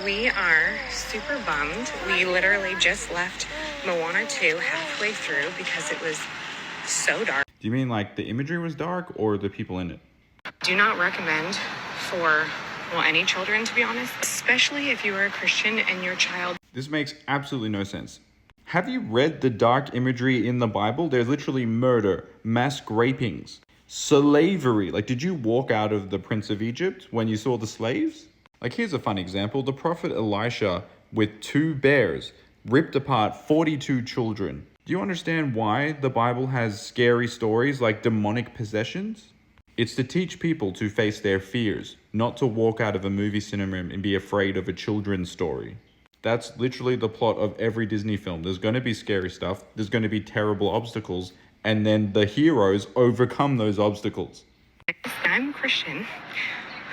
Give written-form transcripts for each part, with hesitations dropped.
We are super bummed. We literally just left Moana 2 halfway through because it was so dark. Do you mean like the imagery was dark or the people in it? Do not recommend for, any children, to be honest, especially if you are a Christian and your child. This makes absolutely no sense. Have you read the dark imagery in the Bible? There's literally murder, mass rapings, slavery. Like, did you walk out of the Prince of Egypt when you saw the slaves? Like, here's a fun example. The prophet Elisha, with 2 bears, ripped apart 42 children. Do you understand why the Bible has scary stories like demonic possessions? It's to teach people to face their fears, not to walk out of a movie cinema and be afraid of a children's story. That's literally the plot of every Disney film. There's going to be scary stuff, there's going to be terrible obstacles, and then the heroes overcome those obstacles. I'm a Christian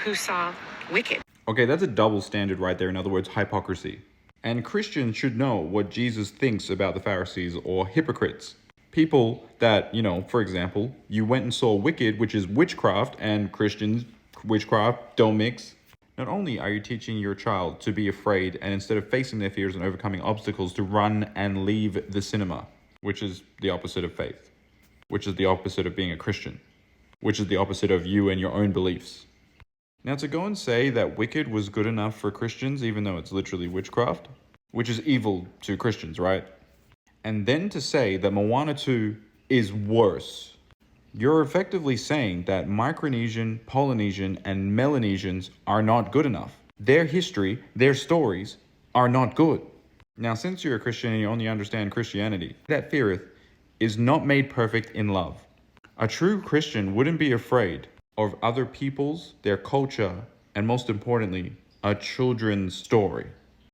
who saw Wicked. Okay, that's a double standard right there. In other words, hypocrisy. And Christians should know what Jesus thinks about the Pharisees or hypocrites. People that, for example, you went and saw Wicked, which is witchcraft, and Christians, witchcraft don't mix. Not only are you teaching your child to be afraid and instead of facing their fears and overcoming obstacles to run and leave the cinema, which is the opposite of faith, which is the opposite of being a Christian, which is the opposite of you and your own beliefs. Now, to go and say that Wicked was good enough for Christians, even though it's literally witchcraft, which is evil to Christians, right? And then to say that Moana 2 is worse, you're effectively saying that Micronesian, Polynesian, and Melanesians are not good enough. Their history, their stories, are not good. Now, since you're a Christian and you only understand Christianity, that feareth is not made perfect in love. A true Christian wouldn't be afraid of other people's, their culture, and most importantly, a children's story.